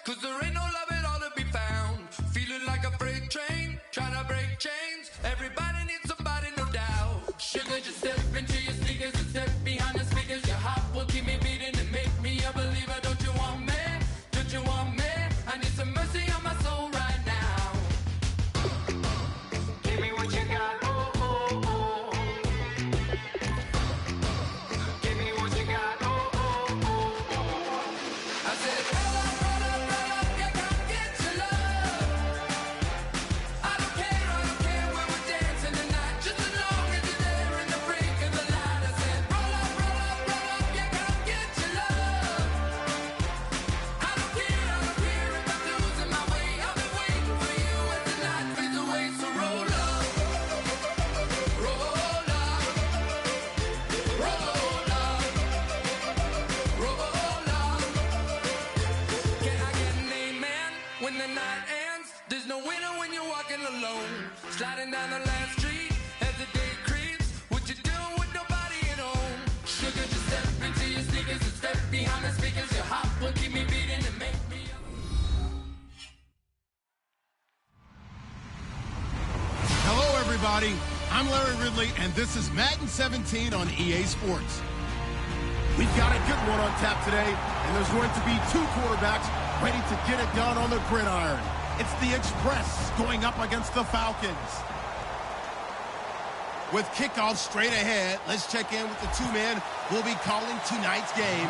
'cause there ain't no love at all to be found. Feeling like a freight train, trying to break chains. Everybody needs somebody, no doubt. Sugar, just step into your sneakers and step behind the speakers. Your heart will keep me beating and make me a believer. Don't you want me? Don't you want me? I need some mercy on my soul right now. Give me what you got, oh, oh, oh. Give me what you got, oh, oh, oh. I said, roll up, yeah, come get your love. I don't care where we're dancing tonight, just as long as you're there in the break of the light. I said, roll up, yeah, come get your love. I don't care if I'm losing my way. I've been waiting for you as the night fades away. So roll up, roll up, roll up, roll up. Can I get an amen when the night ends? There's no winner when you're walking alone. Sliding down the last street as the day creeps. What you doing with nobody at home? Sugar, just step into your sneakers and step behind the speakers. Your heart will keep me beating and make me a... Hello, everybody. I'm Larry Ridley, and this is Madden 17 on EA Sports. We've got a good one on tap today, and there's going to be two quarterbacks ready to get it done on the gridiron. It's the Express going up against the Falcons. With kickoff straight ahead, let's check in with the two men who'll be calling tonight's game.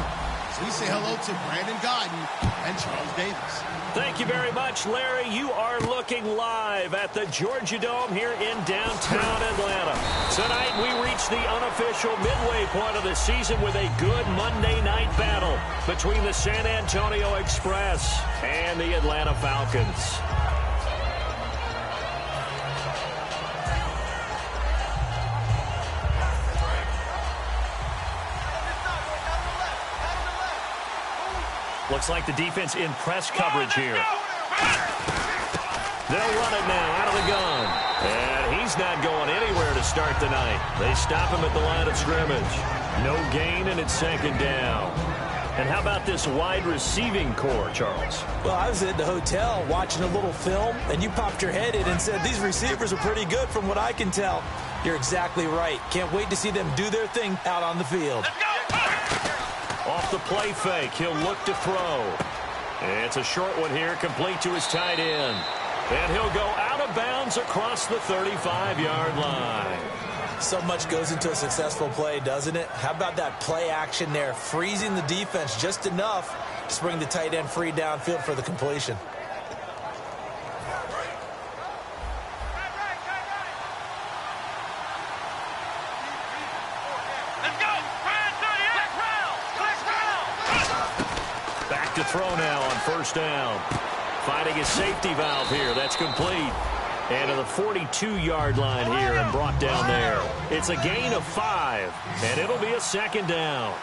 So we say hello to Brandon Godden and Charles Davis. Thank you very much, Larry. You are looking live at the Georgia Dome here in downtown Atlanta. Tonight, we reach the unofficial midway point of the season with a good Monday night battle between the San Antonio Express and the Atlanta Falcons. Looks like the defense in press coverage here. They'll run it now out of the gun. And he's not going anywhere to start the night. They stop him at the line of scrimmage. No gain, and it's second down. And how about this wide receiving core, Charles? Well, I was at the hotel watching a little film, and you popped your head in and said, these receivers are pretty good from what I can tell. You're exactly right. Can't wait to see them do their thing out on the field. Let's go! Off the play fake, he'll look to throw. It's a short one here, complete to his tight end. And he'll go out of bounds across the 35-yard line. So much goes into a successful play, doesn't it? How about that play action there, freezing the defense just enough to bring the tight end free downfield for the completion. To throw now on first down. Finding his safety valve here. That's complete. And to the 42-yard line here and brought down there. It's a gain of 5, and it'll be a second down.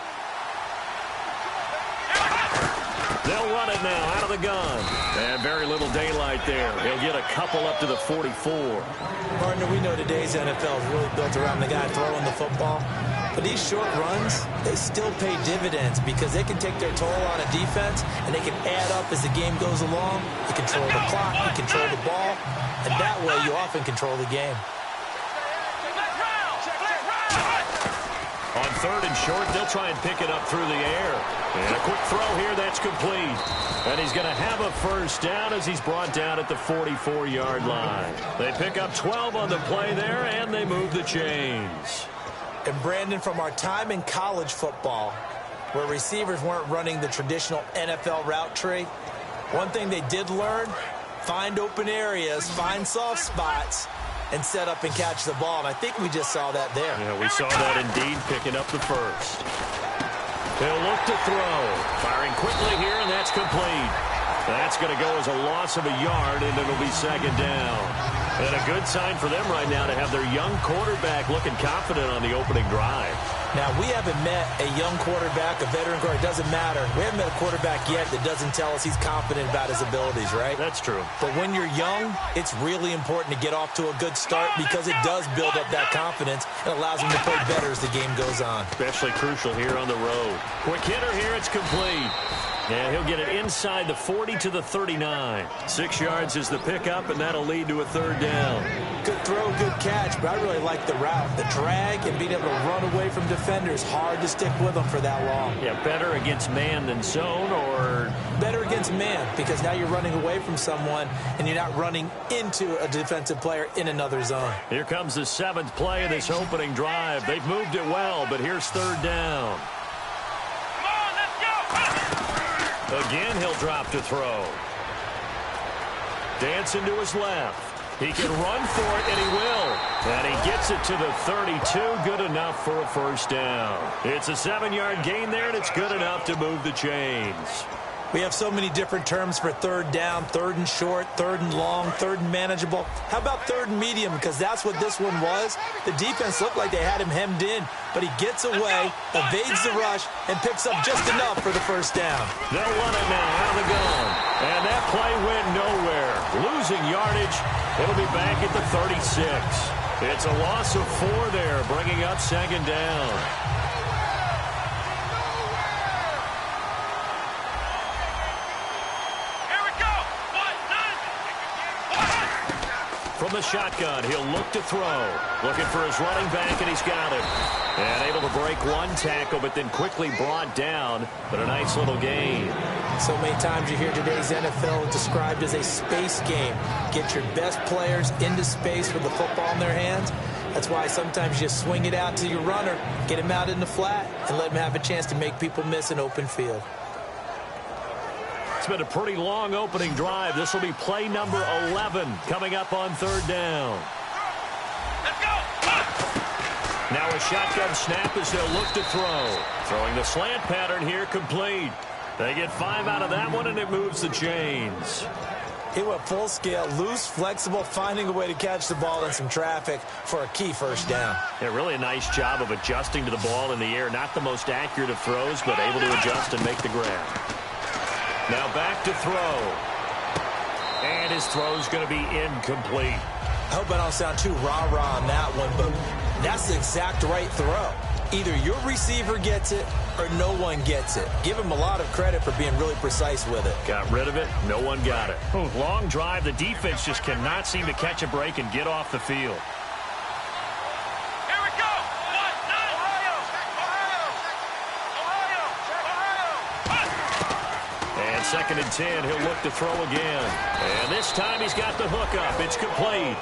They'll run it now out of the gun. And very little daylight there. He'll get a couple up to the 44. Partner, we know today's NFL is really built around the guy throwing the football. But these short runs, they still pay dividends because they can take their toll on a defense, and they can add up as the game goes along. You control the clock, you control the ball, and that way you often control the game. On third and short, they'll try and pick it up through the air. And a quick throw here, that's complete. And he's going to have a first down as he's brought down at the 44-yard line. They pick up 12 on the play there, and they move the chains. And Brandon, from our time in college football, where receivers weren't running the traditional NFL route tree, one thing they did learn, find open areas, find soft spots, and set up and catch the ball. And I think we just saw that there. Yeah, we saw that indeed, picking up the first. He'll look to throw. Firing quickly here, and that's complete. That's going to go as a loss of a yard, and it'll be second down. And a good sign for them right now to have their young quarterback looking confident on the opening drive. Now, we haven't met a young quarterback, a veteran quarterback. It doesn't matter. We haven't met a quarterback yet that doesn't tell us he's confident about his abilities, right? That's true. But when you're young, it's really important to get off to a good start because it does build up that confidence and allows him to play better as the game goes on. Especially crucial here on the road. Quick hitter here, it's complete. And he'll get it inside the 40 to the 39. 6 yards is the pickup, and that'll lead to a third down. Good throw, good catch, but I really like the route. The drag and being able to run away from defenders. Hard to stick with them for that long. Yeah, better against man than zone, or? Better against man, because now you're running away from someone, and you're not running into a defensive player in another zone. Here comes the 7th play of this opening drive. They've moved it well, but here's third down. Again, he'll drop to throw. Dancing to his left. He can run for it, and he will. And he gets it to the 32. Good enough for a first down. It's a 7-yard gain there, and it's good enough to move the chains. We have so many different terms for third down, third and short, third and long, third and manageable. How about third and medium? Because that's what this one was. The defense looked like they had him hemmed in, but he gets away, evades the rush, and picks up just enough for the first down. They'll run it now out of the gun. And that play went nowhere. Losing yardage. It'll be back at the 36. It's a loss of 4 there, bringing up second down. From the shotgun, he'll look to throw. Looking for his running back, and he's got it. And able to break one tackle, but then quickly brought down. But a nice little gain. So many times you hear today's NFL described as a space game. Get your best players into space with the football in their hands. That's why sometimes you swing it out to your runner, get him out in the flat, and let him have a chance to make people miss an open field. It's been a pretty long opening drive. This will be play number 11 coming up on third down. Let's go! Now a shotgun snap as they'll look to throw. Throwing the slant pattern here, complete. They get 5 out of that one, and it moves the chains. He went full scale, loose, flexible, finding a way to catch the ball in some traffic for a key first down. Yeah, really a nice job of adjusting to the ball in the air. Not the most accurate of throws, but able to adjust and make the grab. Now back to throw. And his throw's going to be incomplete. I hope I don't sound too rah-rah on that one, but that's the exact right throw. Either your receiver gets it or no one gets it. Give him a lot of credit for being really precise with it. Got rid of it. No one got it. Long drive. The defense just cannot seem to catch a break and get off the field. Here we go! And 2nd and 10. He'll look to throw again. And this time he's got the hook up. It's complete.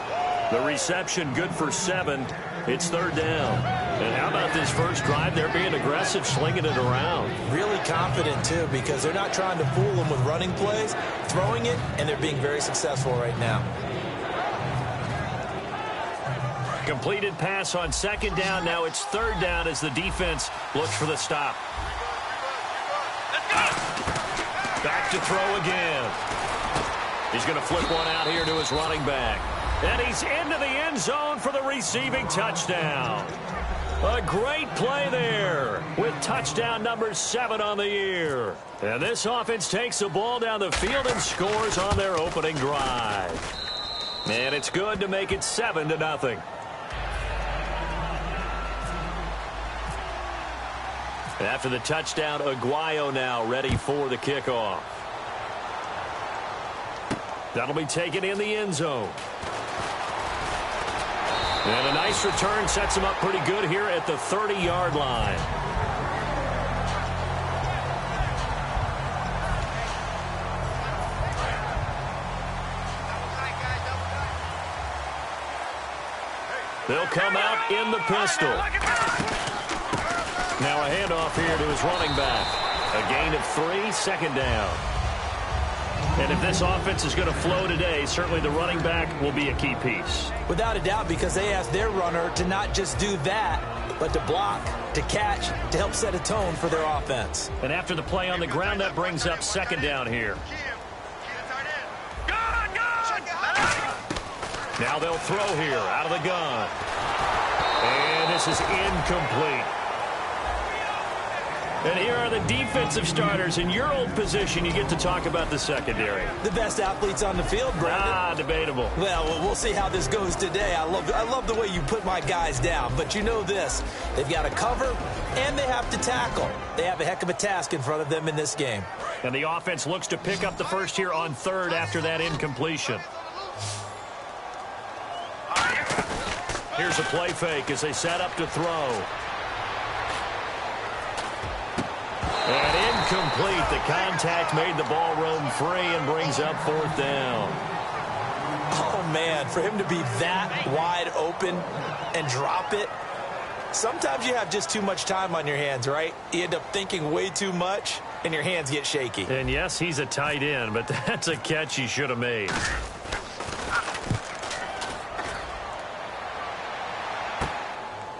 The reception good for 7. It's third down. And how about this first drive? They're being aggressive, slinging it around. Really confident, too, because they're not trying to fool them with running plays, throwing it, and they're being very successful right now. Completed pass on 2nd down. Now it's third down as the defense looks for the stop. Back to throw again. He's going to flip one out here to his running back. And he's into the end zone for the receiving touchdown. A great play there with touchdown number 7 on the year. And this offense takes the ball down the field and scores on their opening drive. And it's good to make it 7-0. After the touchdown, Aguayo now ready for the kickoff. That'll be taken in the end zone. And a nice return sets him up pretty good here at the 30-yard line. They'll come out in the pistol. Now a handoff here to his running back. A gain of 3, second down. And if this offense is going to flow today, certainly the running back will be a key piece. Without a doubt, because they asked their runner to not just do that, but to block, to catch, to help set a tone for their offense. And after the play on the ground, that brings up second down here. Now they'll throw here out of the gun. And this is incomplete. And here are the defensive starters. In your old position, you get to talk about the secondary. The best athletes on the field, Brandon. Debatable. Well, we'll see how this goes today. I love the way you put my guys down. But you know this. They've got to cover, and they have to tackle. They have a heck of a task in front of them in this game. And the offense looks to pick up the first here on third after that incompletion. Here's a play fake as they set up to throw. And incomplete. The contact made the ball roam free and brings up fourth down. Oh, man, for him to be that wide open and drop it. Sometimes you have just too much time on your hands, right? You end up thinking way too much, and your hands get shaky. And yes, he's a tight end, but that's a catch he should have made.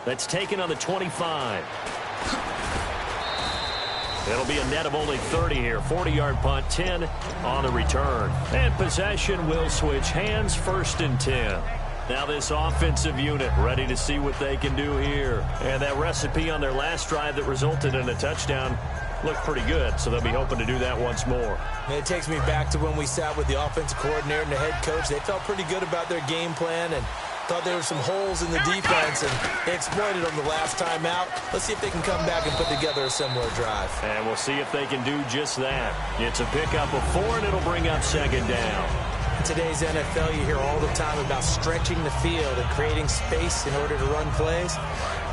That's taken on the 25. It'll be a net of only 30 here. 40-yard punt, 10 on the return. And possession will switch hands, first and 10. Now this offensive unit ready to see what they can do here. And that recipe on their last drive that resulted in a touchdown looked pretty good, so they'll be hoping to do that once more. And it takes me back to when we sat with the offensive coordinator and the head coach. They felt pretty good about their game plan and thought there were some holes in the defense, and they exploited them the last time out. Let's see if they can come back and put together a similar drive. And we'll see if they can do just that. It's a pickup of 4, and it'll bring up second down. In today's NFL, you hear all the time about stretching the field and creating space in order to run plays.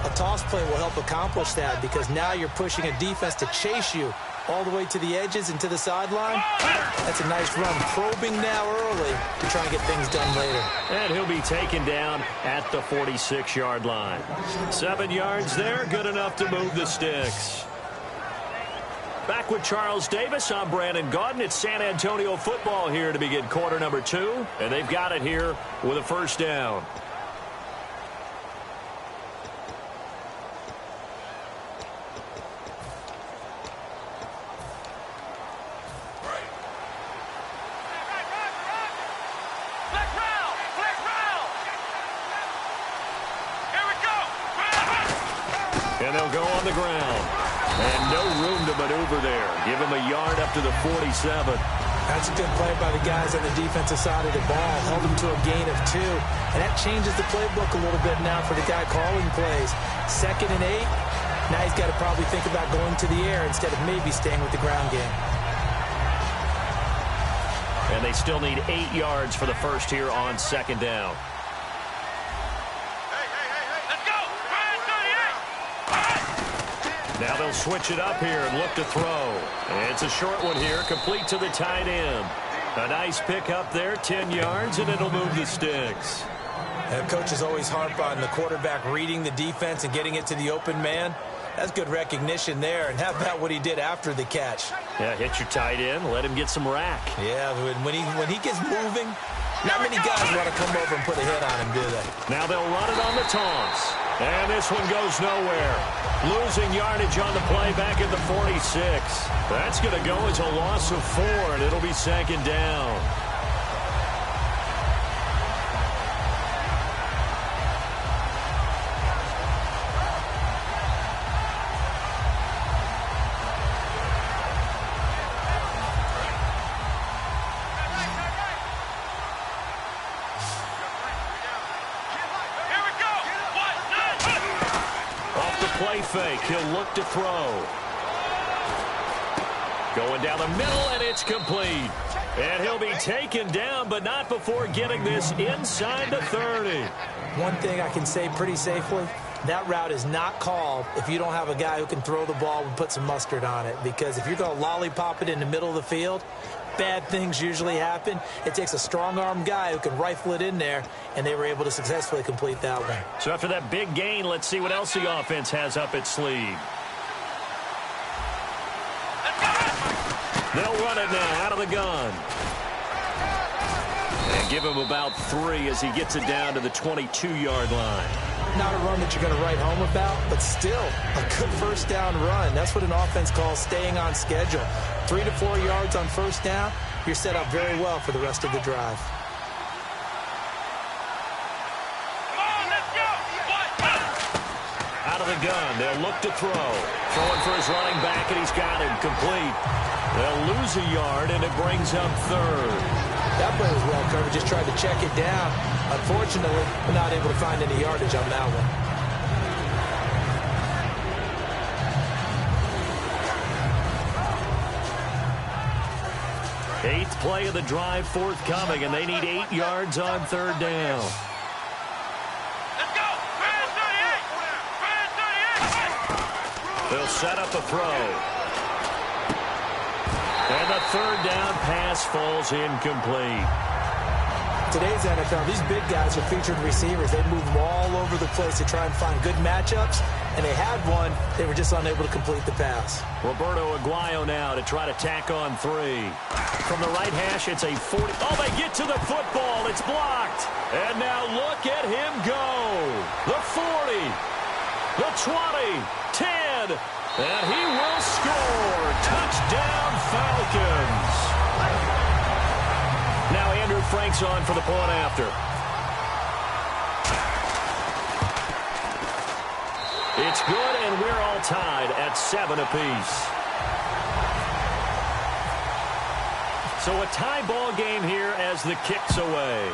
A toss play will help accomplish that because now you're pushing a defense to chase you all the way to the edges and to the sideline. That's a nice run, probing now early to try and get things done later. And he'll be taken down at the 46-yard line. 7 yards there, good enough to move the sticks. Back with Charles Davis, I'm Brandon Gaudin. It's San Antonio football here to begin quarter number 2, and they've got it here with a first down. And they'll go on the ground. And no room to maneuver there. Give him a yard up to the 47. That's a good play by the guys on the defensive side of the ball. Held them to a gain of 2. And that changes the playbook a little bit now for the guy calling plays. 2nd and 8. Now he's got to probably think about going to the air instead of maybe staying with the ground game. And they still need 8 yards for the first here on second down. Now they'll switch it up here and look to throw. And it's a short one here, complete to the tight end. A nice pick up there, 10 yards, and it'll move the sticks. And coaches always harp on the quarterback reading the defense and getting it to the open man. That's good recognition there. And how about what he did after the catch? Yeah, hit your tight end, let him get some rack. Yeah, when he gets moving, not many guys want to come over and put a hit on him, do they? Now they'll run it on the toss. And this one goes nowhere. Losing yardage on the play back at the 46. That's going to go as a loss of 4, and it'll be second down. Play fake. He'll look to throw. Going down the middle, and it's complete. And he'll be taken down, but not before getting this inside the 30. One thing I can say pretty safely, that route is not called if you don't have a guy who can throw the ball and put some mustard on it. Because if you're going to lollipop it in the middle of the field, bad things usually happen. It takes a strong-arm guy who can rifle it in there, and they were able to successfully complete that one. So after that big gain, let's see what else the offense has up its sleeve. They'll run it now out of the gun. And give him about 3 as he gets it down to the 22-yard line. Not a run that you're going to write home about, but still a good first down run. That's what an offense calls staying on schedule. 3 to 4 yards on first down, you're set up very well for the rest of the drive. Out of the gun, they'll look to throw. Throwing for his running back, and he's got him complete. They'll lose a yard, and it brings up 3rd. That play was well covered, just tried to check it down. Unfortunately, we're not able to find any yardage on that one. play of the drive forthcoming, and they need 8 yards on third down. Let's go! They'll set up a throw. And the third down pass falls incomplete. Today's NFL, these big guys are featured receivers. They move them all over the place to try and find good matchups, and they had one. They were just unable to complete the pass. Roberto Aguayo now to try to tack on 3. From the right hash, it's a 40. Oh, they get to the football. It's blocked. And now look at him go. The 40, the 20, 10, and he will score. Touchdown, Falcons. Now Andrew Frank's on for the point after. It's good, and we're all tied at 7 apiece. So a tie ball game here as the kick's away.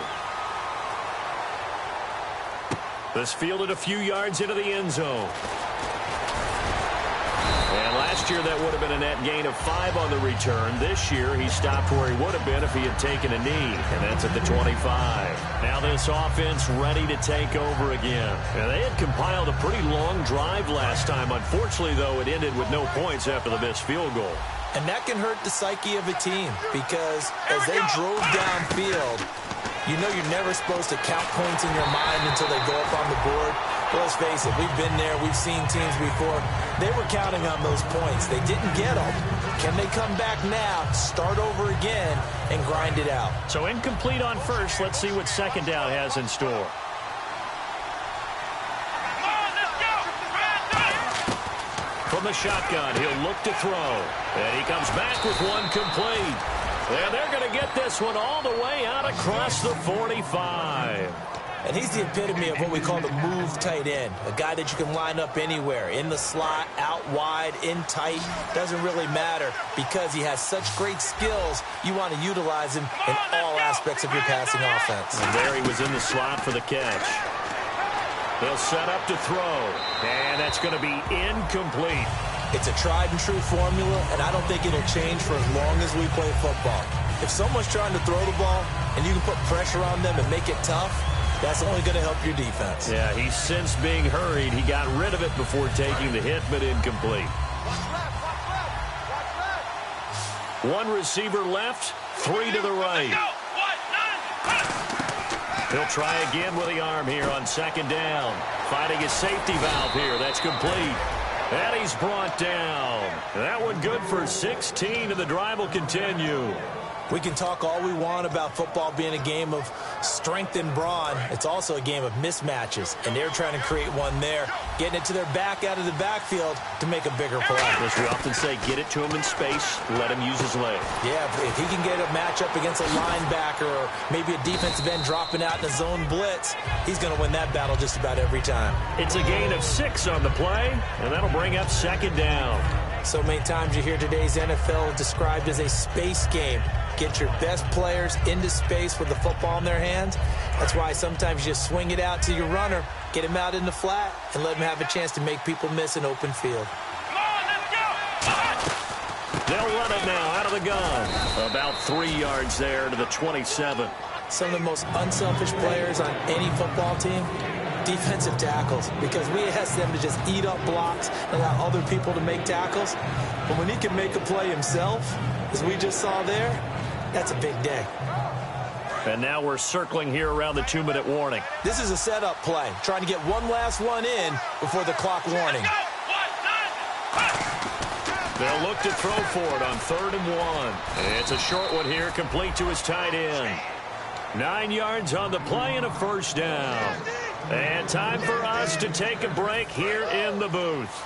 This fielded a few yards into the end zone. And last year that would have been a net gain of 5 on the return. This year he stopped where he would have been if he had taken a knee, and that's at the 25. Now this offense ready to take over again. And they had compiled a pretty long drive last time. Unfortunately, though, it ended with no points after the missed field goal. And that can hurt the psyche of a team because as they drove downfield, you know you're never supposed to count points in your mind until they go up on the board. But let's face it, we've been there. We've seen teams before. They were counting on those points. They didn't get them. Can they come back now, start over again, and grind it out? So incomplete on first. Let's see what second down has in store. From the shotgun, he'll look to throw. And he comes back with one complete. And they're going to get this one all the way out across the 45. And he's the epitome of what we call the move tight end. A guy that you can line up anywhere. In the slot, out wide, in tight. Doesn't really matter because he has such great skills. You want to utilize him in all aspects of your passing offense. And there he was in the slot for the catch. They'll set up to throw. And that's going to be incomplete. It's a tried and true formula, and I don't think it'll change for as long as we play football. If someone's trying to throw the ball and you can put pressure on them and make it tough, that's only going to help your defense. Yeah, he's since being hurried. He got rid of it before taking the hit, but incomplete. One receiver left, 3 to the right. He'll try again with the arm here on second down. Finding his safety valve here. That's complete. And he's brought down. That one good for 16, and the drive will continue. We can talk all we want about football being a game of strength and brawn. It's also a game of mismatches, and they're trying to create one there, getting it to their back out of the backfield to make a bigger play. As we often say, get it to him in space, let him use his leg. Yeah, if he can get a matchup against a linebacker or maybe a defensive end dropping out in a zone blitz, he's going to win that battle just about every time. It's a gain of 6 on the play, and that'll bring up second down. So many times you hear today's NFL described as a space game. Get your best players into space with the football in their hands. That's why sometimes you just swing it out to your runner, get him out in the flat, and let him have a chance to make people miss an open field. They'll run it now out of the gun. About 3 yards there to the 27. Some of the most unselfish players on any football team, defensive tackles, because we ask them to just eat up blocks and allow other people to make tackles. But when he can make a play himself, as we just saw there, that's a big day. And now we're circling here around the 2-minute warning. This is a setup play, trying to get one last one in before the clock warning. They'll look to throw for it on 3rd and 1. It's a short one here, complete to his tight end. 9 yards on the play and a first down. And time for us to take a break here in the booth.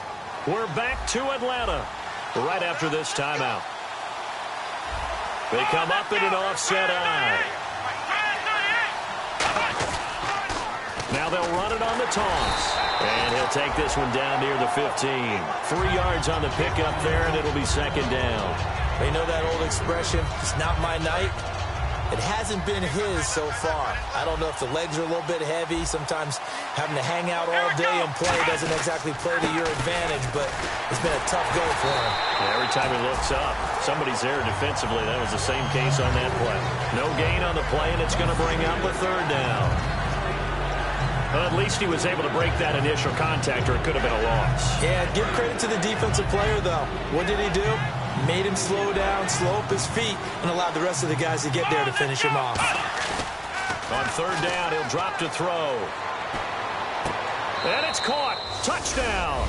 We're back to Atlanta right after this timeout. They come up in an offset eye. Now they'll run it on the toss. And he'll take this one down near the 15. 3 yards on the pickup there, and it'll be second down. They know that old expression, it's not my night. It hasn't been his so far. I don't know if the legs are a little bit heavy. Sometimes having to hang out all day and play doesn't exactly play to your advantage, but it's been a tough go for him. Yeah, every time he looks up, somebody's there defensively. That was the same case on that play. No gain on the play, and it's going to bring up a third down. Well, at least he was able to break that initial contact, or it could have been a loss. Yeah, give credit to the defensive player, though. What did he do? Made him slow down, slow up his feet, and allowed the rest of the guys to get there to finish him off. On third down, he'll drop to throw. And it's caught. Touchdown.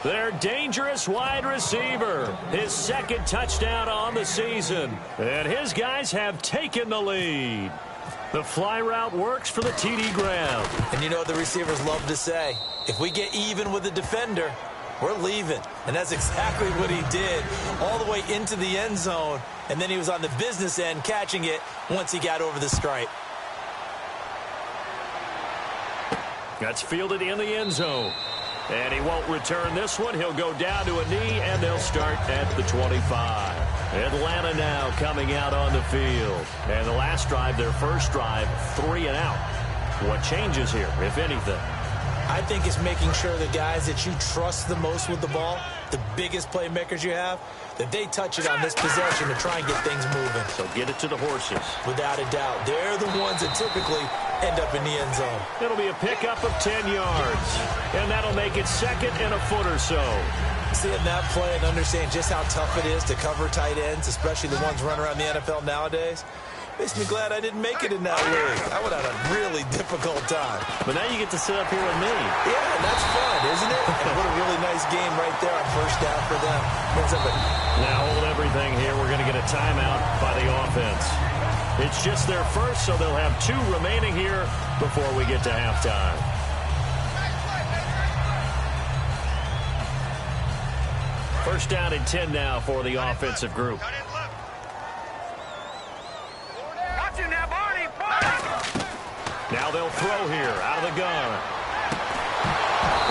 Their dangerous wide receiver. His second touchdown on the season. And his guys have taken the lead. The fly route works for the TD grab. And you know what the receivers love to say? If we get even with the defender, we're leaving. And that's exactly what he did, all the way into the end zone. And then he was on the business end catching it once he got over the stripe. That's fielded in the end zone. And he won't return this one. He'll go down to a knee, and they'll start at the 25. Atlanta now coming out on the field. And the last drive, their first drive, 3 and out. What changes here, if anything? I think it's making sure the guys that you trust the most with the ball, the biggest playmakers you have, that they touch it on this possession to try and get things moving. So get it to the horses. Without a doubt. They're the ones that typically end up in the end zone. It'll be a pickup of 10 yards. And that'll make it second and a foot or so. Seeing that play and understand just how tough it is to cover tight ends, especially the ones running around the NFL nowadays, makes me glad I didn't make it in that league. I would have had a really difficult time. But now you get to sit up here with me. Yeah, that's fun, isn't it? And what a really nice game right there on first down for them. Now hold everything here. We're going to get a timeout by the offense. It's just their first, so they'll have 2 remaining here before we get to halftime. First down and 10 now for the offensive group. Now they'll throw here out of the gun.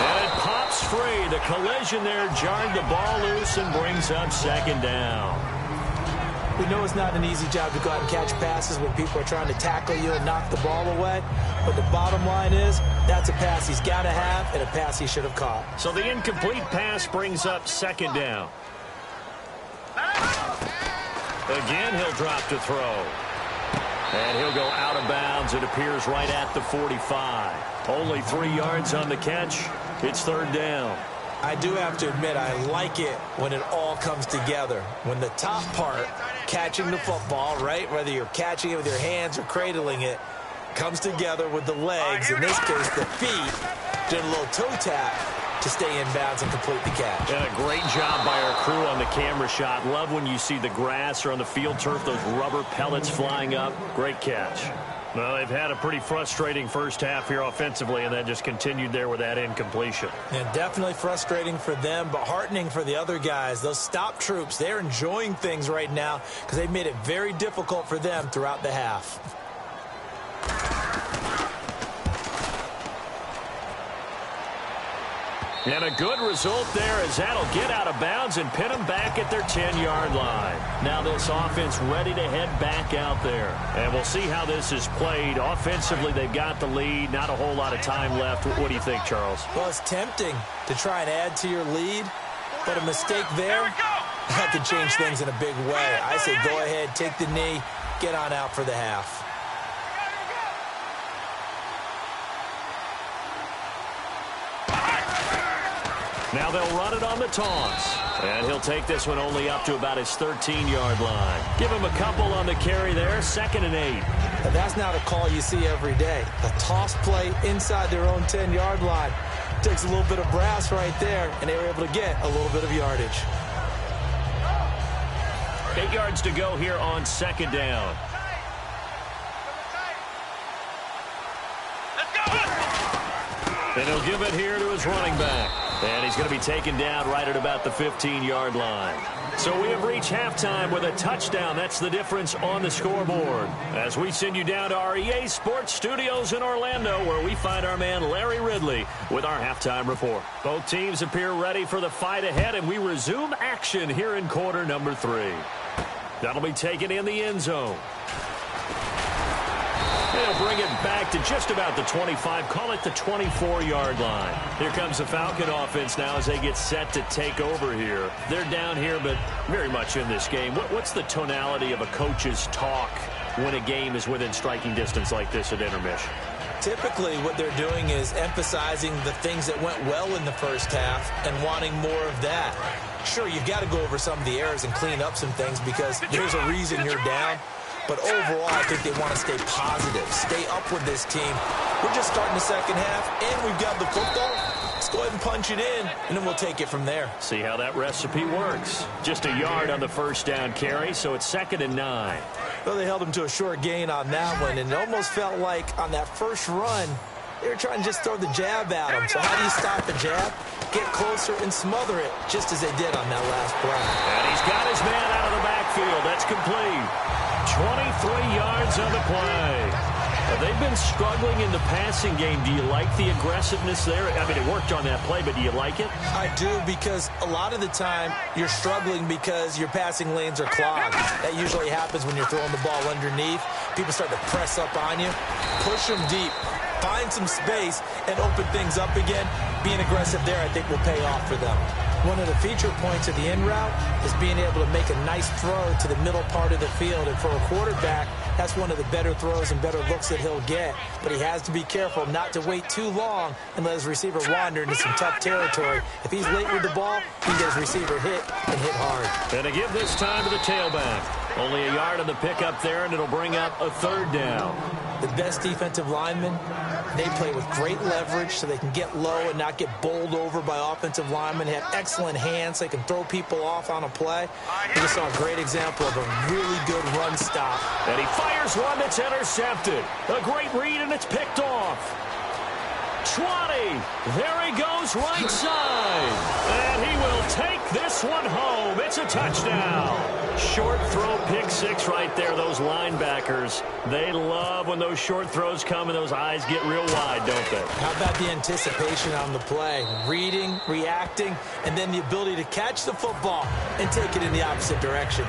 And it pops free. The collision there jarred the ball loose and brings up second down. We know it's not an easy job to go out and catch passes when people are trying to tackle you and knock the ball away. But the bottom line is, that's a pass he's got to have and a pass he should have caught. So the incomplete pass brings up second down. Again, he'll drop to throw. And he'll go out of bounds. It appears right at the 45. Only 3 yards on the catch. It's third down. I do have to admit, I like it when it all comes together. When the top part, catching the football, right, whether you're catching it with your hands or cradling it, comes together with the legs, in this case the feet, doing a little toe tap to stay in bounds and complete the catch. And a great job by our crew on the camera shot. Love when you see the grass or on the field turf, those rubber pellets flying up. Great catch. Well, they've had a pretty frustrating first half here offensively, and that just continued there with that incompletion. And definitely frustrating for them, but heartening for the other guys. Those stop troops, they're enjoying things right now because they've made it very difficult for them throughout the half. And a good result there as that'll get out of bounds and pin them back at their 10-yard line. Now this offense ready to head back out there. And we'll see how this is played. Offensively, they've got the lead. Not a whole lot of time left. What do you think, Charles? Well, it's tempting to try and add to your lead, but a mistake there, that could change things in a big way. I say go ahead, take the knee, get on out for the half. Now they'll run it on the toss. And he'll take this one only up to about his 13-yard line. Give him a couple on the carry there, 2nd and 8. But that's not a call you see every day. A toss play inside their own 10-yard line. Takes a little bit of brass right there, and they were able to get a little bit of yardage. 8 yards to go here on 2nd down. And he'll give it here to his running back. And he's going to be taken down right at about the 15-yard line. So we have reached halftime with a touchdown. That's the difference on the scoreboard. As we send you down to our EA Sports Studios in Orlando, where we find our man Larry Ridley with our halftime report. Both teams appear ready for the fight ahead, and we resume action here in quarter number 3. That'll be taken in the end zone. They'll bring it back to just about the 25, call it the 24-yard line. Here comes the Falcon offense now as they get set to take over here. They're down here, but very much in this game. What's the tonality of a coach's talk when a game is within striking distance like this at intermission? Typically, what they're doing is emphasizing the things that went well in the first half and wanting more of that. Sure, you've got to go over some of the errors and clean up some things because there's a reason you're down. But overall, I think they want to stay positive, stay up with this team. We're just starting the second half, and we've got the football. Let's go ahead and punch it in, and then we'll take it from there. See how that recipe works. Just a yard on the first down carry, so it's 2nd and 9. Well, they held him to a short gain on that one, and it almost felt like on that first run, they were trying to just throw the jab at him. So how do you stop the jab? Get closer and smother it, just as they did on that last play. And he's got his man out of the backfield. That's complete. 23 yards on the play. They've been struggling in the passing game. Do you like the aggressiveness there? I mean, it worked on that play, but do you like it? I do, because a lot of the time you're struggling because your passing lanes are clogged. That usually happens when you're throwing the ball underneath. People start to press up on you. Push them deep. Find some space and open things up again. Being aggressive there, I think, will pay off for them. One of the feature points of the in route is being able to make a nice throw to the middle part of the field. And for a quarterback, that's one of the better throws and better looks that he'll get. But he has to be careful not to wait too long and let his receiver wander into some tough territory. If he's late with the ball, he can get his receiver hit and hit hard. And to give this time to the tailback. Only a yard on the pickup there, and it'll bring up a 3rd down. The best defensive linemen, they play with great leverage so they can get low and not get bowled over by offensive linemen. They have excellent hands. They can throw people off on a play. We just saw a great example of a really good run stop. And he fires one that's intercepted. A great read, and it's picked off. 20. There he goes, right side. And he will take this one home. It's a touchdown. Short throw, pick 6 right there. Those linebackers, they love when those short throws come and those eyes get real wide, don't they? How about the anticipation on the play? Reading, reacting, and then the ability to catch the football and take it in the opposite direction.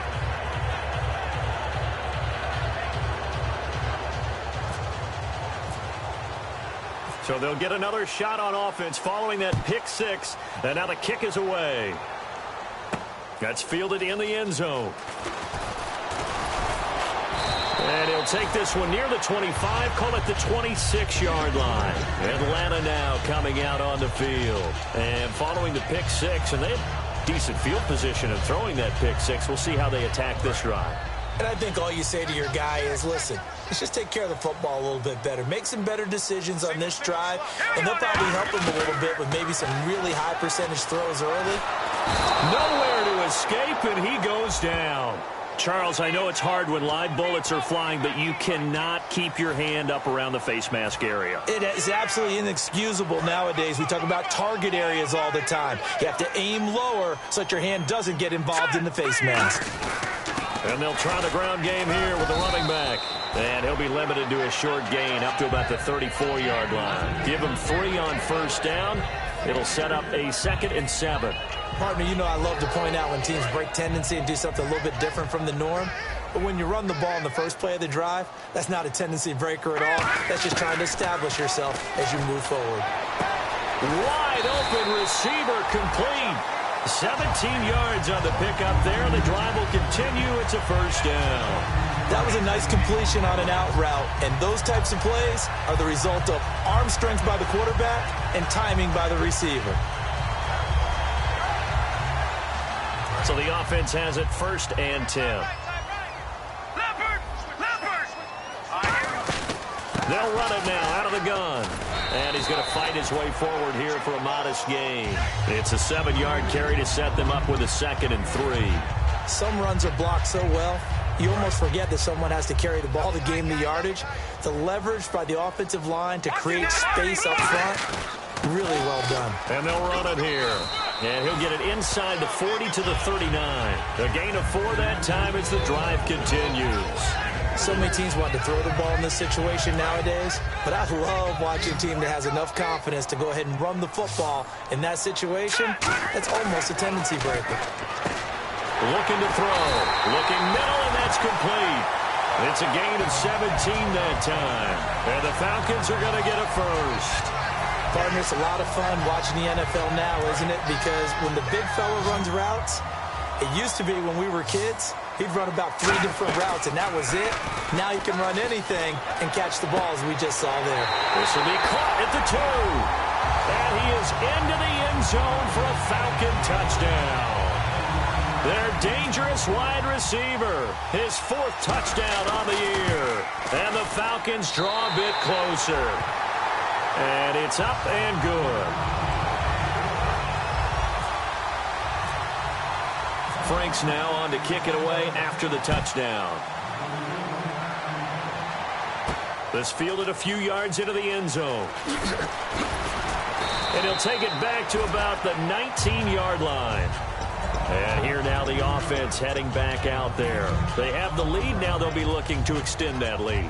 So they'll get another shot on offense following that pick 6. And now the kick is away. That's fielded in the end zone. And he'll take this one near the 25, call it the 26-yard line. Atlanta now coming out on the field. And following the pick 6, and they have decent field position of throwing that pick 6. We'll see how they attack this drive. And I think all you say to your guy is, listen, let's just take care of the football a little bit better. Make some better decisions on this drive, and they'll probably help him a little bit with maybe some really high percentage throws early. Nowhere to escape, and he goes down. Charles, I know it's hard when live bullets are flying, but you cannot keep your hand up around the face mask area. It is absolutely inexcusable nowadays. We talk about target areas all the time. You have to aim lower so that your hand doesn't get involved in the face mask. And they'll try the ground game here with the running back. And he'll be limited to a short gain up to about the 34-yard line. Give him 3 on first down. It'll set up a 2nd and 7. Partner, you know I love to point out when teams break tendency and do something a little bit different from the norm. But when you run the ball in the first play of the drive, that's not a tendency breaker at all. That's just trying to establish yourself as you move forward. Wide open receiver complete. 17 yards on the pickup there. The drive will continue. It's a first down. That was a nice completion on an out route, and those types of plays are the result of arm strength by the quarterback and timing by the receiver. So the offense has it 1st and 10. They'll run it now out of the gun. And he's going to fight his way forward here for a modest gain. It's a 7-yard carry to set them up with a 2nd and 3. Some runs are blocked so well, you almost forget that someone has to carry the ball to gain the yardage. The leverage by the offensive line to create space up front, really well done. And they'll run it here. And he'll get it inside the 40 to the 39. A gain of 4 that time as the drive continues. So many teams want to throw the ball in this situation nowadays, but I love watching a team that has enough confidence to go ahead and run the football. In that situation, that's almost a tendency breaker. Looking to throw. Looking middle, and that's complete. It's a gain of 17 that time. And the Falcons are going to get a first. Partner, it's a lot of fun watching the NFL now, isn't it? Because when the big fella runs routes, it used to be when we were kids, he'd run about 3 different routes, and that was it. Now he can run anything and catch the balls we just saw there. This will be caught at the 2. And he is into the end zone for a Falcon touchdown. Their dangerous wide receiver, his 4th touchdown on the year. And the Falcons draw a bit closer. And it's up and good. Frank's now on to kick it away after the touchdown. This fielded a few yards into the end zone. And he'll take it back to about the 19-yard line. And here now the offense heading back out there. They have the lead. Now they'll be looking to extend that lead.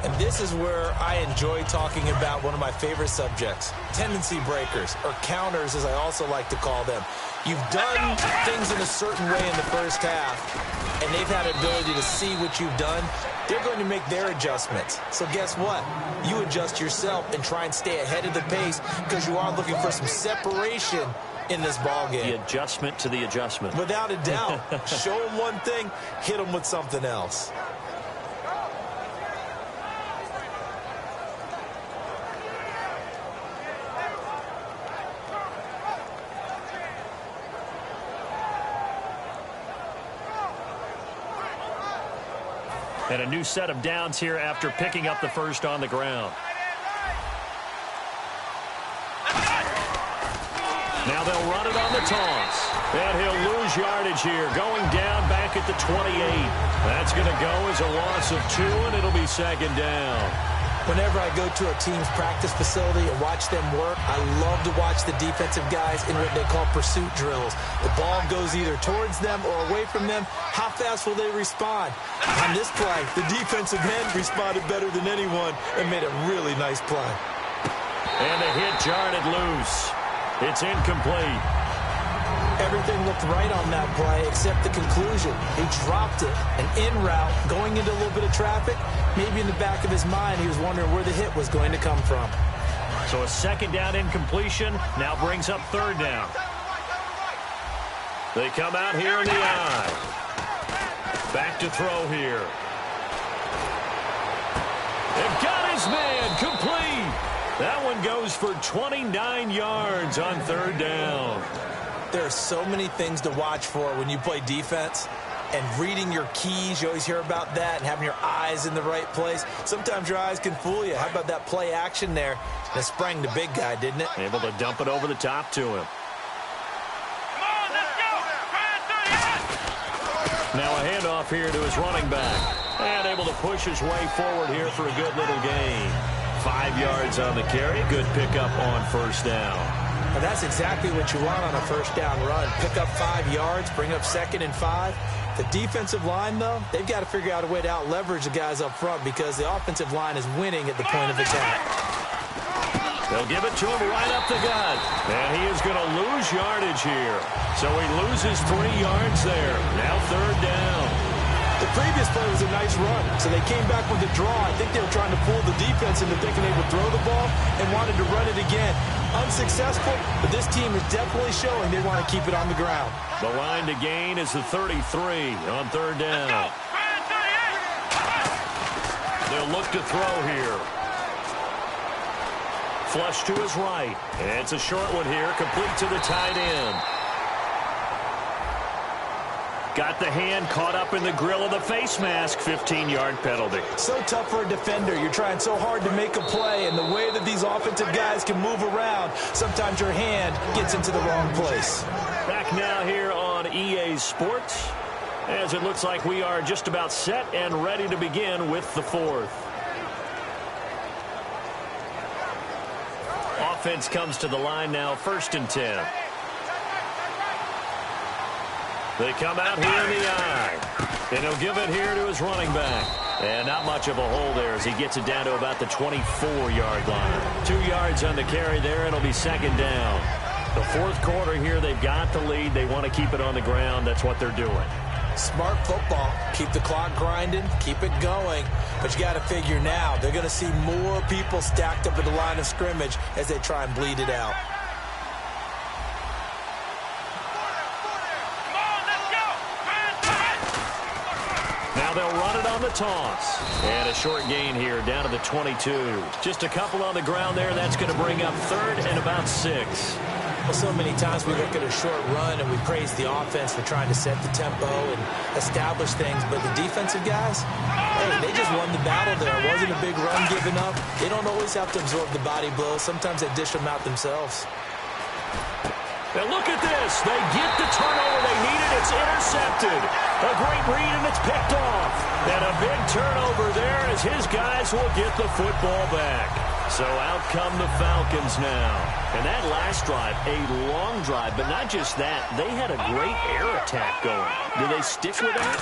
And this is where I enjoy talking about one of my favorite subjects, tendency breakers, or counters as I also like to call them. You've done things in a certain way in the first half, and they've had an ability to see what you've done. They're going to make their adjustments. So guess what? You adjust yourself and try and stay ahead of the pace because you are looking for some separation in this ball game. The adjustment to the adjustment. Without a doubt. Show them one thing, hit them with something else. And a new set of downs here after picking up the first on the ground. Now they'll run it on the toss. And he'll lose yardage here, going down back at the 28. That's going to go as a loss of 2, and it'll be 2nd down. Whenever I go to a team's practice facility and watch them work, I love to watch the defensive guys in what they call pursuit drills. The ball goes either towards them or away from them. How fast will they respond? On this play, the defensive end responded better than anyone and made a really nice play. And the hit jarred loose. It's incomplete. Everything looked right on that play except the conclusion. He dropped it, an in route, going into a little bit of traffic. Maybe in the back of his mind, he was wondering where the hit was going to come from. So a 2nd down incompletion now brings up 3rd down. They come out here in the eye. Back to throw here. They've got his man complete. That one goes for 29 yards on 3rd down. There are so many things to watch for when you play defense. And reading your keys, you always hear about that, and having your eyes in the right place. Sometimes your eyes can fool you. How about that play action there? And it sprang the big guy, didn't it? Able to dump it over the top to him. Now a handoff here to his running back. And able to push his way forward here for a good little gain. 5 yards on the carry. Good pickup on 1st down. Well, that's exactly what you want on a 1st down run. Pick up 5 yards, bring up 2nd and 5. The defensive line, though, they've got to figure out a way to out-leverage the guys up front because the offensive line is winning at the point of attack. They'll give it to him right up the gut. And he is going to lose yardage here. So he loses 3 yards there. Now 3rd down. The previous play was a nice run, so they came back with a draw. I think they were trying to fool the defense into thinking they would throw the ball and wanted to run it again. Unsuccessful, but this team is definitely showing they want to keep it on the ground. The line to gain is the 33 on 3rd down. They'll look to throw here. Flush to his right. And it's a short one here, complete to the tight end. Got the hand caught up in the grill of the face mask. 15-yard penalty. So tough for a defender. You're trying so hard to make a play, and the way that these offensive guys can move around, sometimes your hand gets into the wrong place. Back now here on EA Sports, as it looks like we are just about set and ready to begin with the 4th. Offense comes to the line now, 1st and 10. They come out here in the eye. And he'll give it here to his running back. And not much of a hole there as he gets it down to about the 24-yard line. 2 yards on the carry there. It'll be 2nd down. The 4th quarter here, they've got the lead. They want to keep it on the ground. That's what they're doing. Smart football. Keep the clock grinding. Keep it going. But you got to figure now they're going to see more people stacked up at the line of scrimmage as they try and bleed it out. Now they'll run it on the toss. And a short gain here down to the 22. Just a couple on the ground there. That's going to bring up third and about 6. Well, so many times we look at a short run and we praise the offense for trying to set the tempo and establish things, but the defensive guys, hey, they just won the battle there. It wasn't a big run given up. They don't always have to absorb the body blows. Sometimes they dish them out themselves. Now look at this. They get the turnover they needed. It's intercepted. A great read, and it's picked off. And a big turnover there as his guys will get the football back. So out come the Falcons now. And that last drive, a long drive, but not just that. They had a great air attack going. Do they stick with that?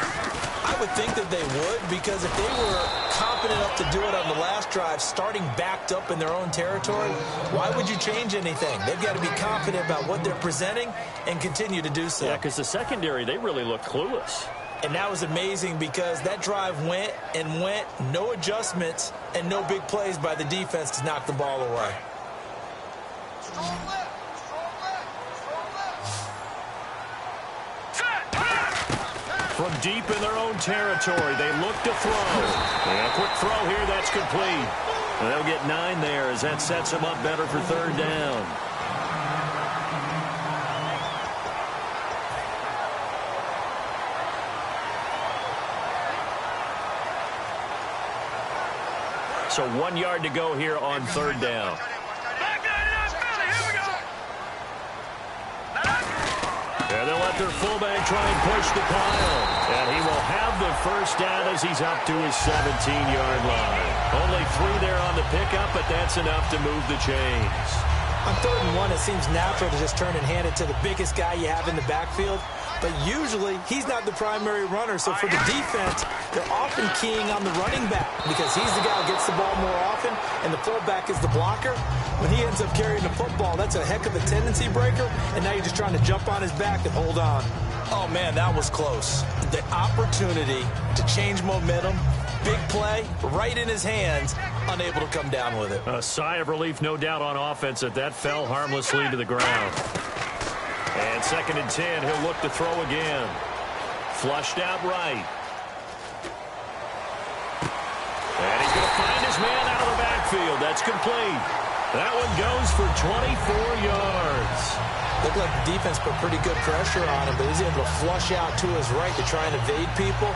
I would think that they would, because if they were confident enough to do it on the last drive, starting backed up in their own territory, why would you change anything? They've got to be confident about what they're presenting and continue to do so. Yeah, because the secondary, they really look clueless. And that was amazing because that drive went and went, no adjustments, and no big plays by the defense to knock the ball away. From deep in their own territory, they look to throw. And a quick throw here, that's complete. And they'll get 9 there as that sets them up better for third down. So 1 yard to go here on third down. And they'll let their fullback try and push the pile. And he will have the first down as he's up to his 17-yard line. Only 3 there on the pickup, but that's enough to move the chains. On 3rd and 1, it seems natural to just turn and hand it to the biggest guy you have in the backfield. But usually, he's not the primary runner. So for the defense, they're often keying on the running back because he's the guy who gets the ball more often, and the fullback is the blocker. When he ends up carrying the football, that's a heck of a tendency breaker, and now you're just trying to jump on his back and hold on. Oh, man, that was close. The opportunity to change momentum, big play, right in his hands, unable to come down with it. A sigh of relief, no doubt, on offense that fell harmlessly to the ground. And 2nd and 10, he'll look to throw again. Flushed out right. And he's going to find his man out of the backfield. That's complete. That one goes for 24 yards. Looked like the defense put pretty good pressure on him, but he's able to flush out to his right to try and evade people.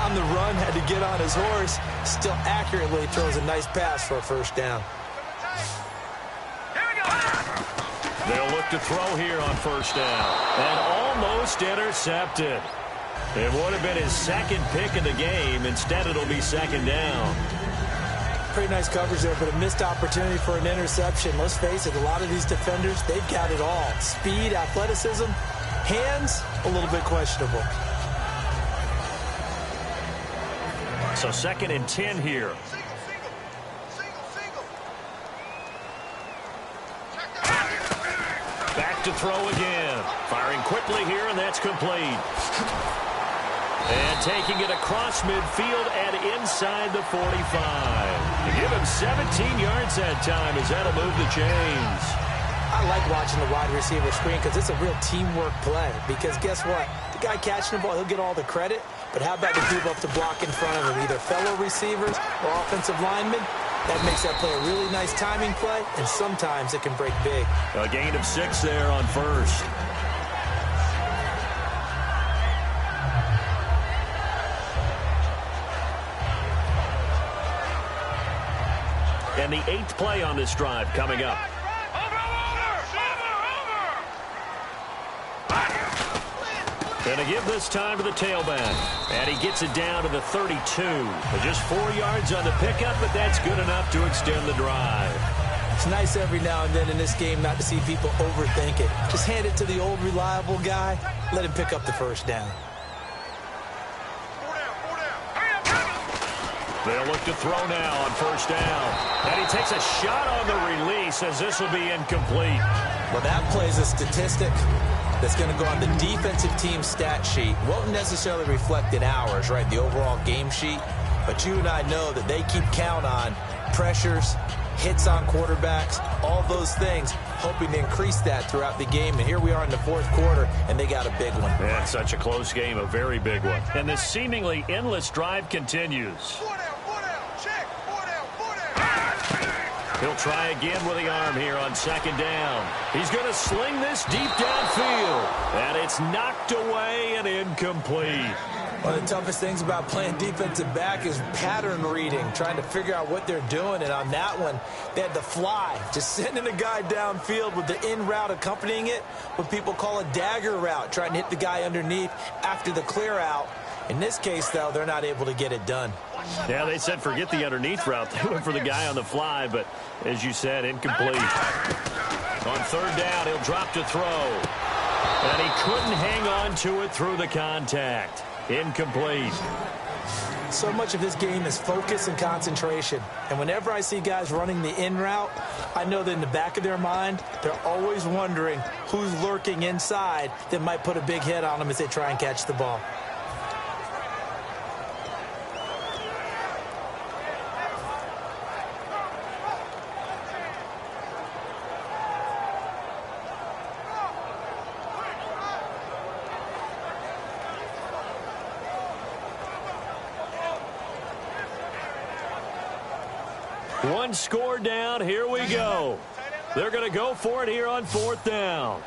On the run, had to get on his horse. Still accurately throws a nice pass for a first down. They'll look to throw here on first down. And almost intercepted. It would have been his 2nd pick of the game. Instead, it'll be 2nd down. Pretty nice coverage there, but a missed opportunity for an interception. Let's face it, a lot of these defenders, they've got it all. Speed, athleticism, hands, a little bit questionable. So 2nd and 10 here. Back to throw again. Firing quickly here, and that's complete. And taking it across midfield and inside the 45. To give him 17 yards that time as that'll move the chains. I like watching the wide receiver screen because it's a real teamwork play. Because guess what? The guy catching the ball, he'll get all the credit. But how about the people up to block in front of him, either fellow receivers or offensive linemen? That makes that play a really nice timing play, and sometimes it can break big. A gain of 6 there on first. And the 8th play on this drive coming up. Going to give this time to the tailback. And he gets it down to the 32. Just 4 yards on the pickup, but that's good enough to extend the drive. It's nice every now and then in this game not to see people overthink it. Just hand it to the old reliable guy. Let him pick up the first down. They'll look to throw now on first down. And he takes a shot on the release as this will be incomplete. Well, that plays a statistic. that's going to go on the defensive team stat sheet. Won't necessarily reflect in ours, right, the overall game sheet. But you and I know that they keep count on pressures, hits on quarterbacks, all those things, hoping to increase that throughout the game. And here we are in the fourth quarter, and they got a big one. And such a close game, a very big one. And this seemingly endless drive continues. He'll try again with the arm here on second down. He's going to sling this deep downfield. And it's knocked away and incomplete. One of the toughest things about playing defensive back is pattern reading, trying to figure out what they're doing. And on that one, they had the fly, just sending a guy downfield with the in route accompanying it, what people call a dagger route, trying to hit the guy underneath after the clear out. In this case, though, they're not able to get it done. Yeah, they said forget the underneath route. They went for the guy on the fly, but as you said, incomplete. On third down, he'll drop to throw. And he couldn't hang on to it through the contact. Incomplete. So much of this game is focus and concentration. And whenever I see guys running the in route, I know that in the back of their mind, they're always wondering who's lurking inside that might put a big hit on them as they try and catch the ball. One score down. Here we go. They're going to go for it here on fourth down.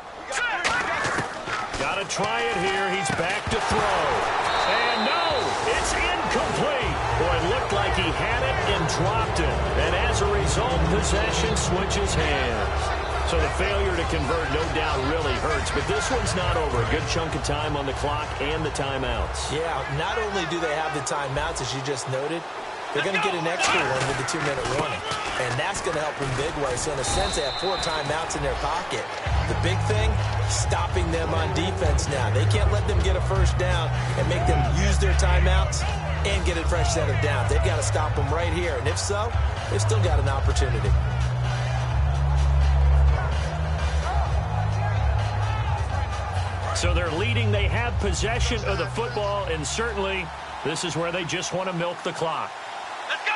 Got to try it here. He's back to throw. And no, it's incomplete. Boy, it looked like he had it and dropped it. And as a result, possession switches hands. So the failure to convert, no doubt, really hurts. But this one's not over. A good chunk of time on the clock and the timeouts. Yeah, not only do they have the timeouts, as you just noted, they're going to get an extra one with the 2-minute warning. And that's going to help in big way. So in a sense, they have 4 timeouts in their pocket. The big thing, stopping them on defense now. They can't let them get a first down and make them use their timeouts and get a fresh set of downs. They've got to stop them right here. And if so, they've still got an opportunity. So they're leading. They have possession of the football, and certainly this is where they just want to milk the clock. Let's go!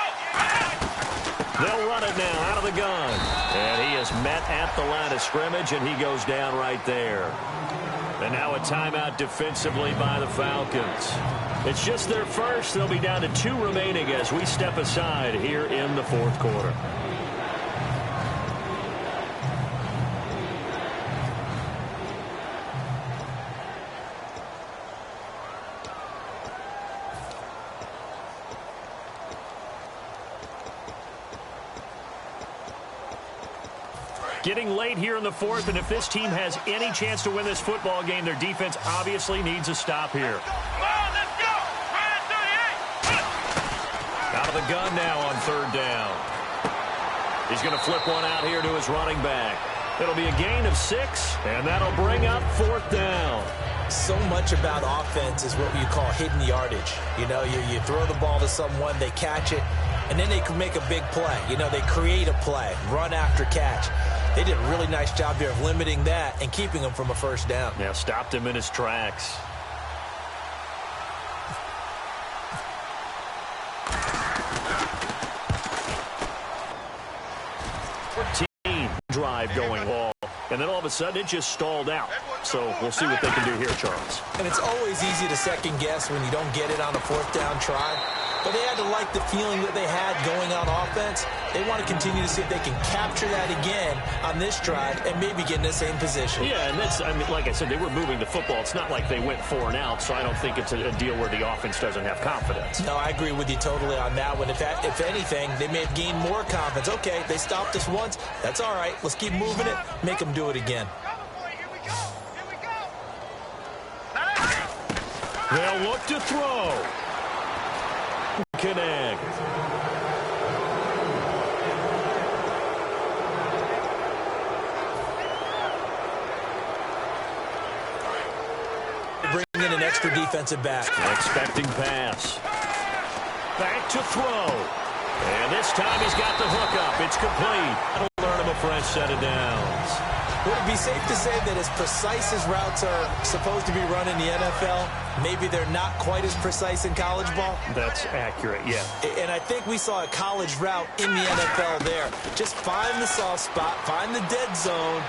They'll run it now out of the gun. And he is met at the line of scrimmage, and he goes down right there. And now a timeout defensively by the Falcons. It's just their first. They'll be down to 2 remaining as we step aside here in the fourth quarter. Getting late here in the fourth, and if this team has any chance to win this football game, their defense obviously needs a stop here. Come on, let's go! Out of the gun now on third down. He's going to flip one out here to his running back. It'll be a gain of 6, and that'll bring up fourth down. So much about offense is what you call hidden yardage. You know, you throw the ball to someone, they catch it, and then they can make a big play. You know, they create a play, run after catch. They did a really nice job there of limiting that and keeping him from a first down. Yeah, stopped him in his tracks. Drive going all, and then all of a sudden it just stalled out. So we'll see what they can do here, Charles. And it's always easy to second guess when you don't get it on a fourth down try. But they had to like the feeling that they had going on offense. They want to continue to see if they can capture that again on this drive and maybe get in the same position. Yeah, and that's, I mean, like I said, they were moving the football. It's not like they went 4 and out, so I don't think it's a deal where the offense doesn't have confidence. No, I agree with you totally on that one. If anything, they may have gained more confidence. Okay, they stopped us once. That's all right. Let's keep moving it. Make them do it again. They'll look to throw. Connect. Bring in an extra defensive back. Expecting pass. Back to throw. And this time he's got the hook up. It's complete. That'll learn him a fresh set of downs. Would it be safe to say that as precise as routes are supposed to be run in the NFL, maybe they're not quite as precise in college ball? That's accurate, yeah. And I think we saw a college route in the NFL there. Just find the soft spot, find the dead zone,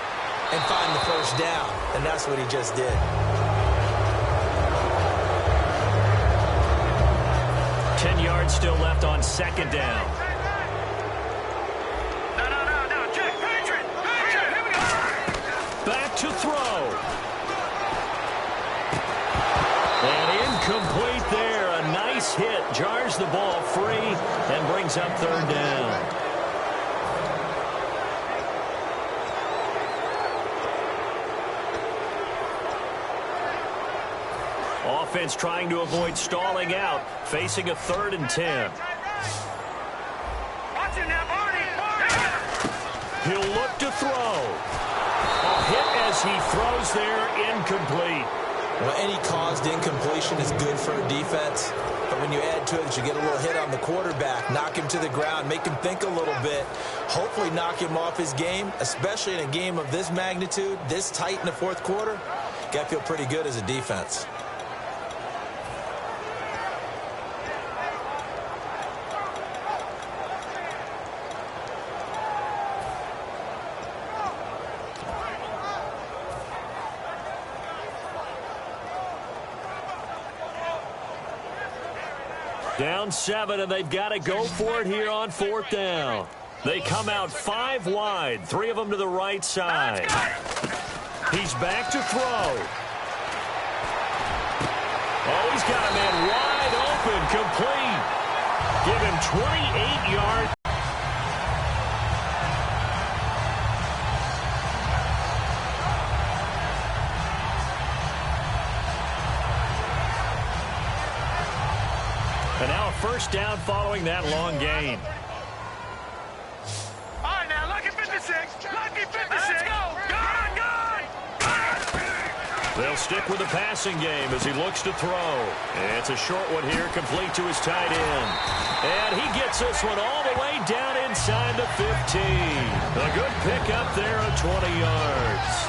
and find the first down. And that's what he just did. 10 yards still left on second down. Back to throw. And incomplete there. A nice hit. Jars the ball free and brings up third down. Offense trying to avoid stalling out, facing a 3rd and 10. He'll look to throw. A hit as he throws there, incomplete. Well, any caused incompletion is good for a defense. But when you add to it that you get a little hit on the quarterback, knock him to the ground, make him think a little bit, hopefully knock him off his game, especially in a game of this magnitude, this tight in the fourth quarter, got to feel pretty good as a defense. Down 7, and they've got to go for it here on 4th down. They come out 5 wide, 3 of them to the right side. He's back to throw. Oh, he's got a man wide open, complete. Give him 28 yards. And now a first down following that long gain. All right, now, lucky 56. Lucky 56. Let's go. Good. They'll stick with the passing game as he looks to throw. It's a short one here, complete to his tight end. And he gets this one all the way down inside the 15. A good pickup there of 20 yards.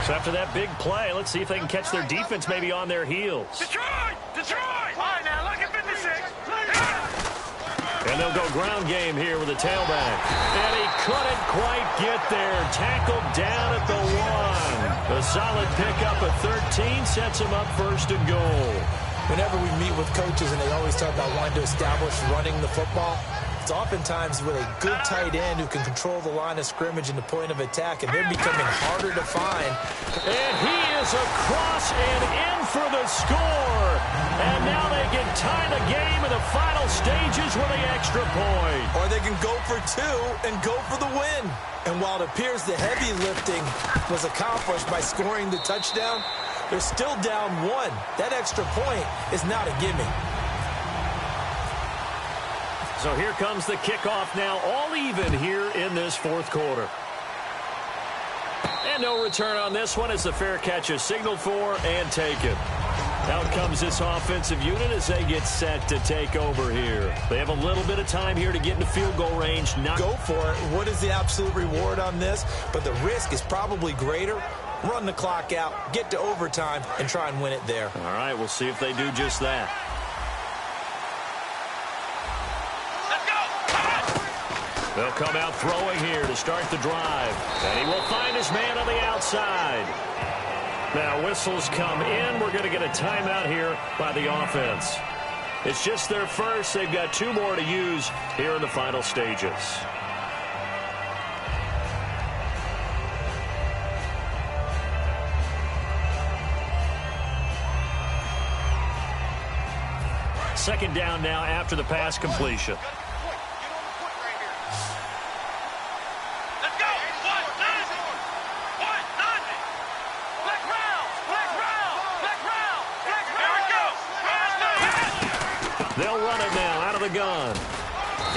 So after that big play, let's see if they can catch their defense maybe on their heels. Detroit. All right, now, lucky 56. And they'll go ground game here with a tailback. And he couldn't quite get there. Tackled down at the 1. A solid pickup at 13 sets him up 1st and goal. Whenever we meet with coaches and they always talk about wanting to establish running the football, it's oftentimes with a good tight end who can control the line of scrimmage and the point of attack, and they're becoming harder to find. And he is across and in for the score. And now they can tie the game in the final stages with the extra point. Or they can go for 2 and go for the win. And while it appears the heavy lifting was accomplished by scoring the touchdown, they're still down 1. That extra point is not a gimme. So here comes the kickoff now, all even here in this 4th quarter. And no return on this one as the fair catch is signaled for and taken. Out comes this offensive unit as they get set to take over here. They have a little bit of time here to get into field goal range. Go for it. What is the absolute reward on this? But the risk is probably greater. Run the clock out, get to overtime, and try and win it there. All right, we'll see if they do just that. They'll come out throwing here to start the drive. And he will find his man on the outside. Now whistles come in. We're going to get a timeout here by the offense. It's just their first. They've got 2 more to use here in the final stages. Second down now after the pass completion. They'll run it now out of the gun.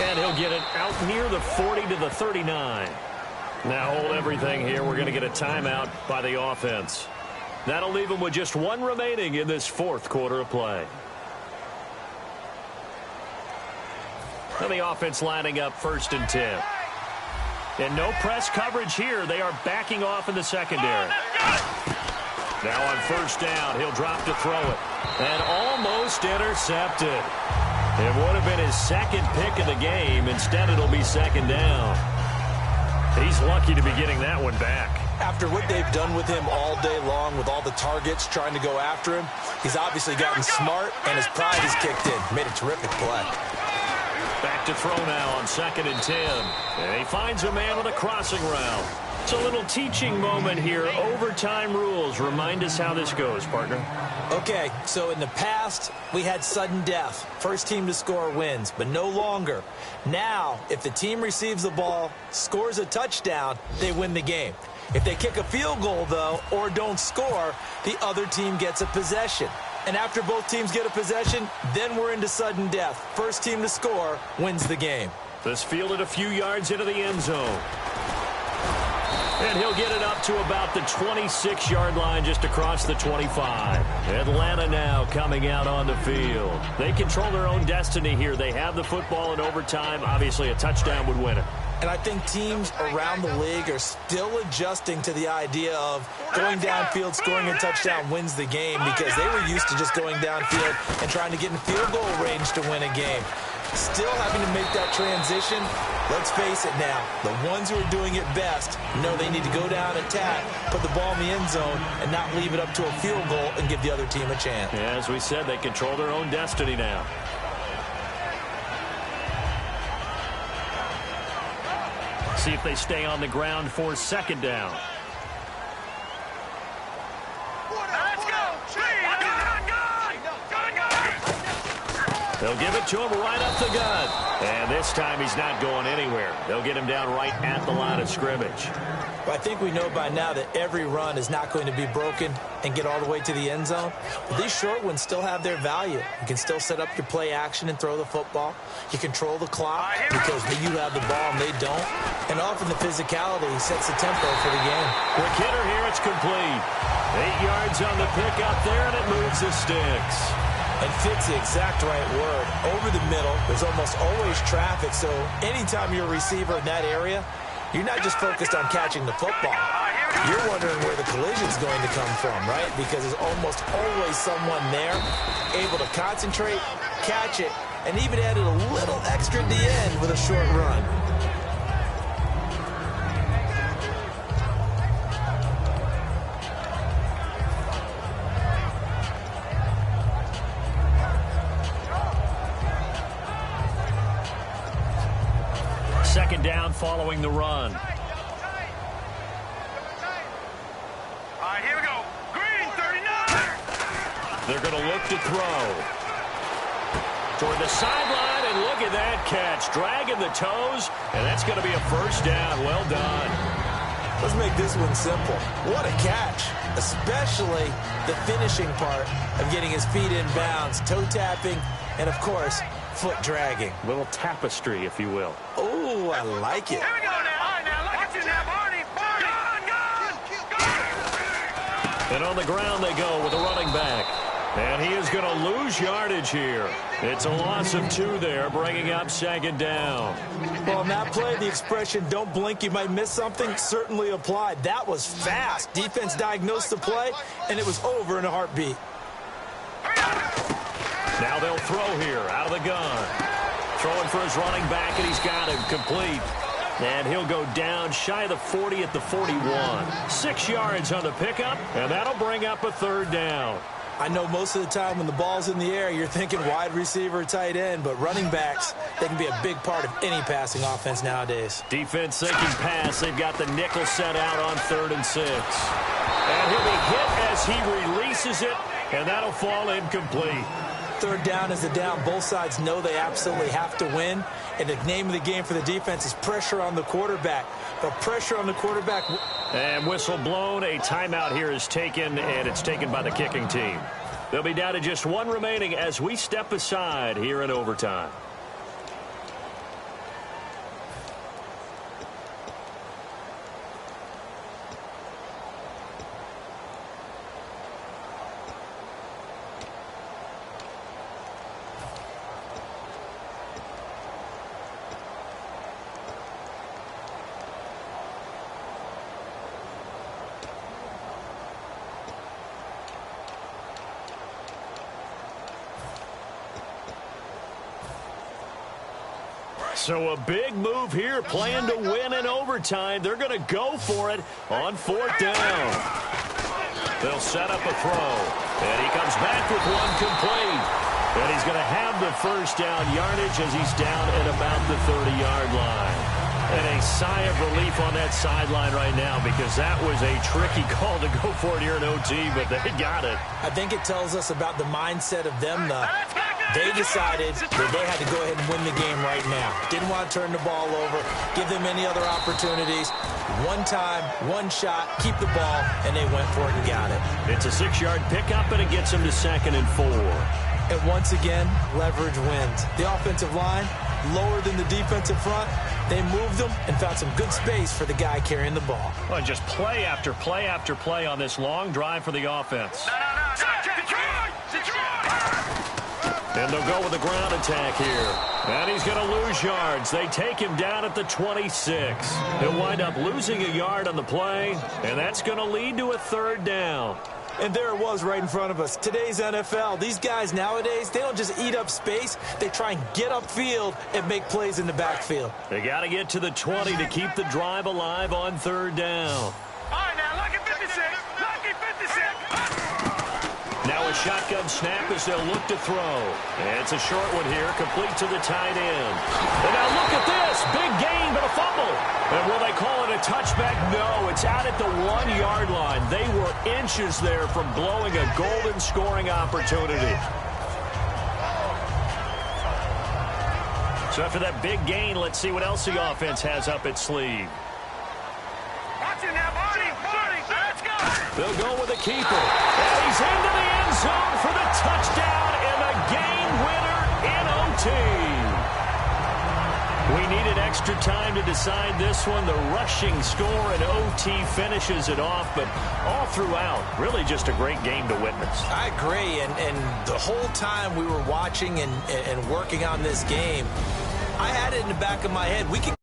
And he'll get it out near the 40 to the 39. Now hold everything here. We're going to get a timeout by the offense. That'll leave them with just one remaining in this fourth quarter of play. And the offense lining up 1st and 10. And no press coverage here. They are backing off in the secondary. Now on 1st down, he'll drop to throw it. And almost intercepted. It would have been his 2nd pick of the game. Instead, it'll be 2nd down. He's lucky to be getting that one back. After what they've done with him all day long, with all the targets trying to go after him, he's obviously gotten smart, and his pride has kicked in. Made a terrific play. Back to throw now on 2nd and 10. And he finds a man on a crossing route. It's a little teaching moment here. Overtime rules. Remind us how this goes, partner. Okay, so in the past, we had sudden death. First team to score wins, but no longer. Now, if the team receives the ball, scores a touchdown, they win the game. If they kick a field goal, though, or don't score, the other team gets a possession. And after both teams get a possession, then we're into sudden death. First team to score wins the game. This fielded a few yards into the end zone. And he'll get it up to about the 26-yard line, just across the 25. Atlanta now coming out on the field. They control their own destiny here. They have the football in overtime. Obviously, a touchdown would win it. And I think teams around the league are still adjusting to the idea of going downfield, scoring a touchdown wins the game, because they were used to just going downfield and trying to get in field goal range to win a game. Still having to make that transition. Let's face it now, the ones who are doing it best know they need to go down, attack, put the ball in the end zone, and not leave it up to a field goal and give the other team a chance. Yeah, as we said, they control their own destiny now. See if they stay on the ground for 2nd down. Let's go. They'll give it to him right up the gut. And this time he's not going anywhere. They'll get him down right at the line of scrimmage. But I think we know by now that every run is not going to be broken and get all the way to the end zone. But these short ones still have their value. You can still set up your play action and throw the football. You control the clock because you have the ball and they don't. And often the physicality sets the tempo for the game. Quick hitter here, it's complete. 8 yards on the pick up there, and it moves the sticks. And fits the exact right word. Over the middle, there's almost always traffic, so anytime you're a receiver in that area, you're not just focused on catching the football. You're wondering where the collision's going to come from, right? Because there's almost always someone there able to concentrate, catch it, and even added a little extra at the end with a short run. Second down following the run. All right, here we go. Green, 39. They're going to look to throw. Toward the sideline, and look at that catch. Dragging the toes, and that's going to be a 1st down. Well done. Let's make this one simple. What a catch, especially the finishing part of getting his feet in bounds, toe tapping, and, of course, foot dragging. Little tapestry, if you will. Oh, I like it. Here we go now. All right, now, watch it now, Barney. Gun. And on the ground they go with a running back. And he is going to lose yardage here. It's a loss of 2 there, bringing up 2nd down. Well, on that play, the expression, don't blink, you might miss something, certainly applied. That was fast. Defense diagnosed the play, and it was over in a heartbeat. Now they'll throw here out of the gun. Throwing for his running back, and he's got him complete. And he'll go down shy of the 40 at the 41. 6 yards on the pickup, and that'll bring up a 3rd down. I know most of the time when the ball's in the air, you're thinking wide receiver, tight end, but running backs, they can be a big part of any passing offense nowadays. Defense thinking pass. They've got the nickel set out on 3rd and 6. And he'll be hit as he releases it, and that'll fall incomplete. 3rd down is the down. Both sides know they absolutely have to win. And the name of the game for the defense is pressure on the quarterback. But pressure on the quarterback. And whistle blown. A timeout here is taken, and it's taken by the kicking team. They'll be down to just 1 remaining as we step aside here in overtime. So a big move here, playing to win in overtime. They're going to go for it on 4th down. They'll set up a throw. And he comes back with one complete. And he's going to have the first down yardage as he's down at about the 30-yard line. And a sigh of relief on that sideline right now because that was a tricky call to go for it here in OT, but they got it. I think it tells us about the mindset of them, though. They decided that they had to go ahead and win the game right now. Didn't want to turn the ball over, give them any other opportunities. One time, one shot, keep the ball, and they went for it and got it. It's a 6-yard pickup, and it gets them to 2nd and 4. And once again, leverage wins. The offensive line, lower than the defensive front. They moved them and found some good space for the guy carrying the ball. Well, just play after play after play on this long drive for the offense. And they'll go with a ground attack here. And he's going to lose yards. They take him down at the 26. He'll wind up losing a yard on the play, and that's going to lead to a 3rd down. And there it was right in front of us. Today's NFL, these guys nowadays, they don't just eat up space. They try and get upfield and make plays in the backfield. They got to get to the 20 to keep the drive alive on 3rd down. All right, now, lucky 56. Lucky 56. Now a shotgun snap as they'll look to throw. And it's a short one here, complete to the tight end. And now look at this. Big gain, but a fumble. And will they call it a touchback? No, it's out at the 1-yard line. They were inches there from blowing a golden scoring opportunity. So after that big gain, let's see what else the offense has up its sleeve. Watch it now, Barney. Let's go. They'll go with a keeper. And he's into the end zone for the touchdown and the game winner in OT. We needed extra time to decide this one. The rushing score in OT finishes it off, but all throughout, really just a great game to witness. I agree, and the whole time we were watching and working on this game, I had it in the back of my head. We could